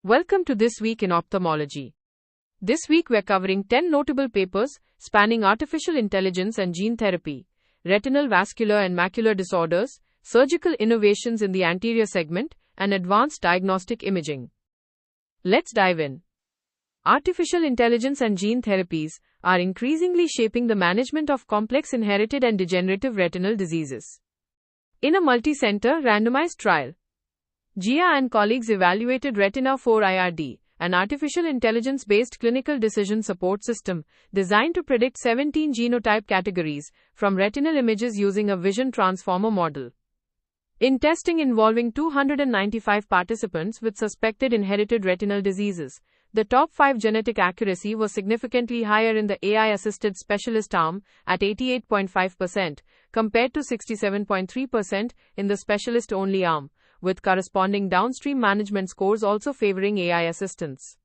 Welcome to This Week in Ophthalmology. This week we're covering 10 notable papers spanning artificial intelligence and gene therapy, retinal, vascular and macular disorders, surgical innovations in the anterior segment, and advanced diagnostic imaging. Let's dive in. Artificial intelligence and gene therapies are increasingly shaping the management of complex inherited and degenerative retinal diseases. In a multicenter randomized trial, Gia and colleagues evaluated Retina 4 IRD, an artificial intelligence-based clinical decision support system designed to predict 17 genotype categories from retinal images using a vision transformer model. In testing involving 295 participants with suspected inherited retinal diseases, the top 5 genetic accuracy was significantly higher in the AI-assisted specialist arm at 88.5% compared to 67.3% in the specialist-only arm, with corresponding downstream management scores also favoring AI assistance.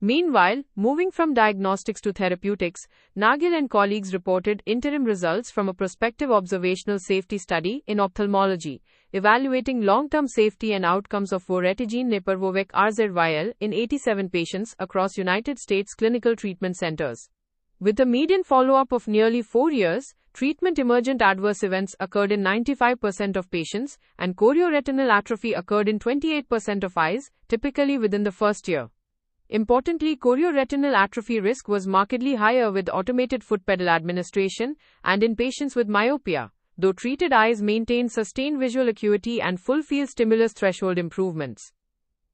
Meanwhile, moving from diagnostics to therapeutics, Nagil and colleagues reported interim results from a prospective observational safety study in ophthalmology, evaluating long-term safety and outcomes of voretigene nepervovec RZYL in 87 patients across United States clinical treatment centers. With a median follow-up of nearly 4 years, treatment-emergent adverse events occurred in 95% of patients, and chorioretinal atrophy occurred in 28% of eyes, typically within the first year. Importantly, chorioretinal atrophy risk was markedly higher with automated foot pedal administration and in patients with myopia, though treated eyes maintained sustained visual acuity and full-field stimulus threshold improvements.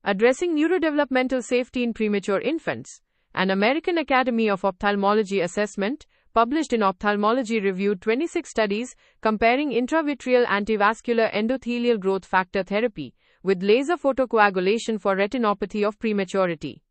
Addressing neurodevelopmental safety in premature infants, an American Academy of Ophthalmology assessment, published in Ophthalmology, reviewed 26 studies comparing intravitreal antivascular endothelial growth factor therapy with laser photocoagulation for retinopathy of prematurity.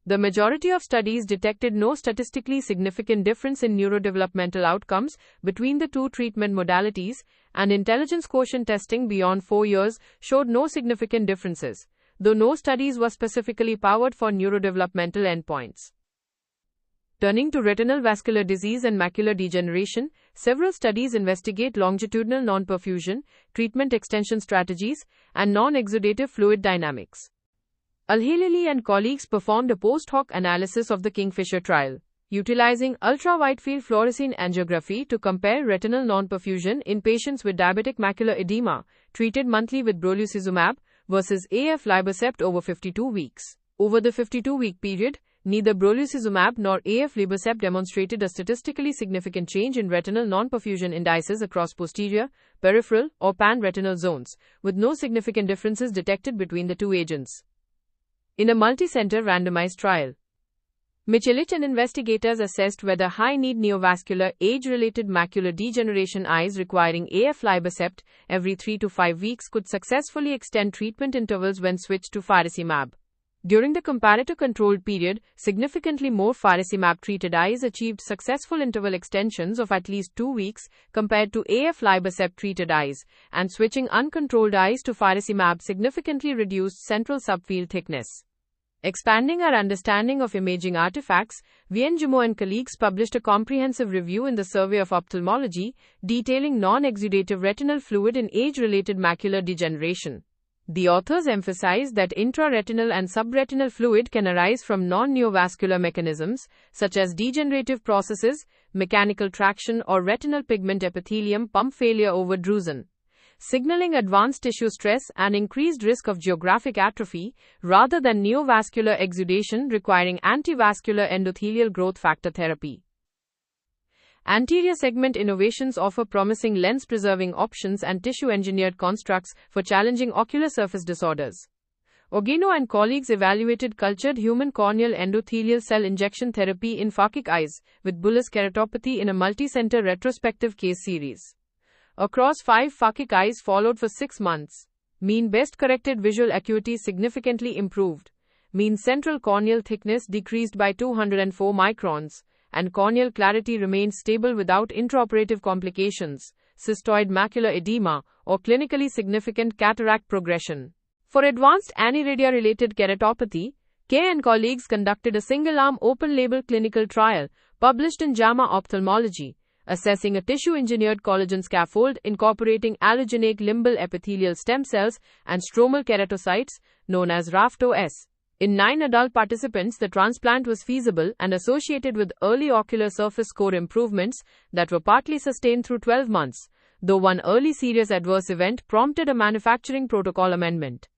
The majority of studies detected no statistically significant difference in neurodevelopmental outcomes between the two treatment modalities, and intelligence quotient testing beyond 4 years showed no significant differences, though no studies were specifically powered for neurodevelopmental endpoints. Turning to retinal vascular disease and macular degeneration, several studies investigate longitudinal non-perfusion, treatment extension strategies, and non-exudative fluid dynamics. Al-Hilali and colleagues performed a post-hoc analysis of the Kingfisher trial, utilizing ultra-widefield fluorescein angiography to compare retinal non-perfusion in patients with diabetic macular edema treated monthly with brolucizumab versus AF libercept over 52 weeks. Over the 52-week period, neither brolucizumab nor AF libercept demonstrated a statistically significant change in retinal non-perfusion indices across posterior, peripheral, or pan-retinal zones, with no significant differences detected between the two agents. In a multicenter randomized trial, Michelich and investigators assessed whether high-need neovascular, age-related macular degeneration eyes requiring AF libercept every 3 to 5 weeks could successfully extend treatment intervals when switched to faricimab. During the comparator-controlled period, significantly more faricimab-treated eyes achieved successful interval extensions of at least 2 weeks compared to AF libercept-treated eyes, and switching uncontrolled eyes to faricimab significantly reduced central subfield thickness. Expanding our understanding of imaging artifacts, Vienjumo and colleagues published a comprehensive review in the Survey of Ophthalmology, detailing non-exudative retinal fluid in age-related macular degeneration. The authors emphasized that intraretinal and subretinal fluid can arise from non-neovascular mechanisms, such as degenerative processes, mechanical traction, or retinal pigment epithelium pump failure over drusen, signaling advanced tissue stress and increased risk of geographic atrophy, rather than neovascular exudation requiring antivascular endothelial growth factor therapy. Anterior segment innovations offer promising lens-preserving options and tissue-engineered constructs for challenging ocular surface disorders. Ogino and colleagues evaluated cultured human corneal endothelial cell injection therapy in phakic eyes with bullous keratopathy in a multi-center retrospective case series. Across 5 phakic eyes followed for 6 months, mean best-corrected visual acuity significantly improved, mean central corneal thickness decreased by 204 microns, and corneal clarity remained stable without intraoperative complications, cystoid macular edema, or clinically significant cataract progression. For advanced aniridia-related keratopathy, Kay and colleagues conducted a single-arm open-label clinical trial published in JAMA Ophthalmology, assessing a tissue-engineered collagen scaffold incorporating allogeneic limbal epithelial stem cells and stromal keratocytes, known as RAFTOS, In 9 adult participants, the transplant was feasible and associated with early ocular surface score improvements that were partly sustained through 12 months, though one early serious adverse event prompted a manufacturing protocol amendment.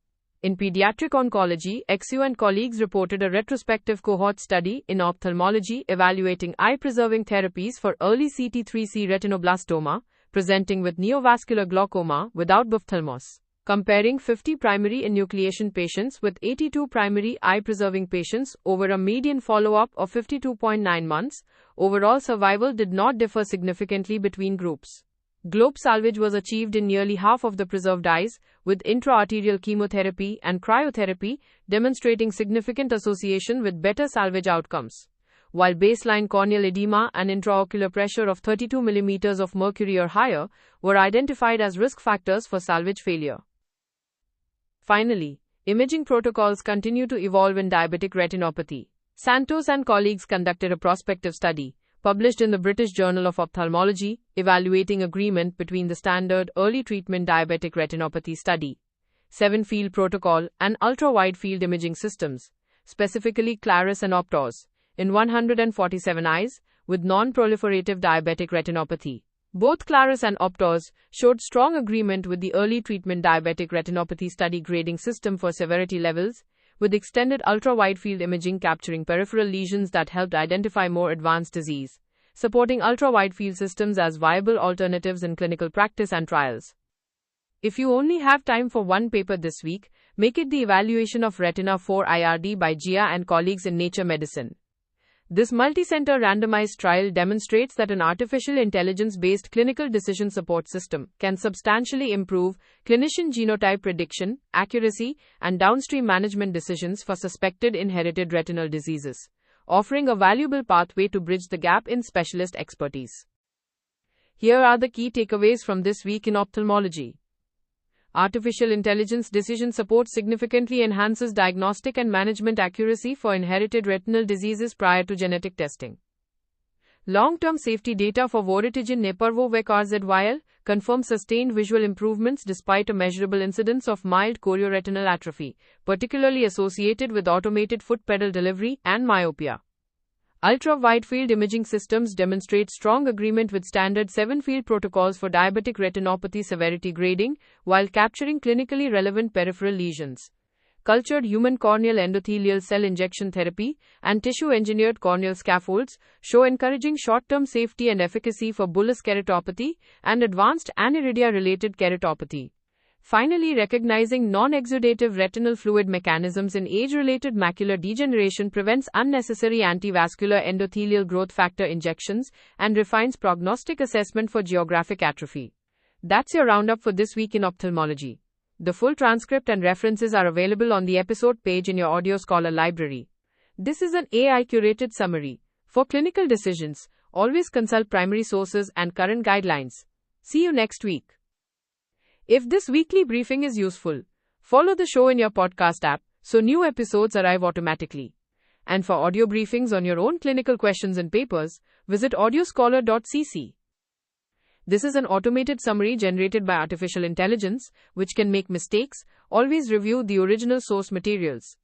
In pediatric oncology, XU and colleagues reported a retrospective cohort study in ophthalmology evaluating eye-preserving therapies for early CT3C retinoblastoma, presenting with neovascular glaucoma without ophthalmos. Comparing 50 primary enucleation patients with 82 primary eye-preserving patients over a median follow-up of 52.9 months, overall survival did not differ significantly between groups. Globe salvage was achieved in nearly half of the preserved eyes, with intra-arterial chemotherapy and cryotherapy demonstrating significant association with better salvage outcomes, while baseline corneal edema and intraocular pressure of 32 mm of mercury or higher were identified as risk factors for salvage failure. Finally, imaging protocols continue to evolve in diabetic retinopathy. Santos and colleagues conducted a prospective study, published in the British Journal of Ophthalmology, evaluating agreement between the standard early treatment diabetic retinopathy study, 7-field protocol, and ultra-wide field imaging systems, specifically Claris and Optos, in 147 eyes with non-proliferative diabetic retinopathy. Both Claris and Optos showed strong agreement with the early treatment diabetic retinopathy study grading system for severity levels, with extended ultra-wide field imaging capturing peripheral lesions that helped identify more advanced disease, supporting ultra-wide field systems as viable alternatives in clinical practice and trials. If you only have time for one paper this week, make it the evaluation of Retina 4 IRD by Gia and colleagues in Nature Medicine. This multicenter randomized trial demonstrates that an artificial intelligence-based clinical decision support system can substantially improve clinician genotype prediction, accuracy, and downstream management decisions for suspected inherited retinal diseases, offering a valuable pathway to bridge the gap in specialist expertise. Here are the key takeaways from this week in ophthalmology. Artificial intelligence decision support significantly enhances diagnostic and management accuracy for inherited retinal diseases prior to genetic testing. Long-term safety data for vorticogene neparvovec RZYL confirm sustained visual improvements despite a measurable incidence of mild chorioretinal atrophy, particularly associated with automated foot pedal delivery and myopia. Ultra-wide-field imaging systems demonstrate strong agreement with standard 7-field protocols for diabetic retinopathy severity grading, while capturing clinically relevant peripheral lesions. Cultured human corneal endothelial cell injection therapy and tissue-engineered corneal scaffolds show encouraging short-term safety and efficacy for bullous keratopathy and advanced aniridia-related keratopathy. Finally, recognizing non-exudative retinal fluid mechanisms in age-related macular degeneration prevents unnecessary antivascular endothelial growth factor injections and refines prognostic assessment for geographic atrophy. That's your roundup for this week in ophthalmology. The full transcript and references are available on the episode page in your Audio Scholar library. This is an AI-curated summary. For clinical decisions, always consult primary sources and current guidelines. See you next week. If this weekly briefing is useful, follow the show in your podcast app so new episodes arrive automatically. And for audio briefings on your own clinical questions and papers, visit audioscholar.cc. This is an automated summary generated by artificial intelligence, which can make mistakes. Always review the original source materials.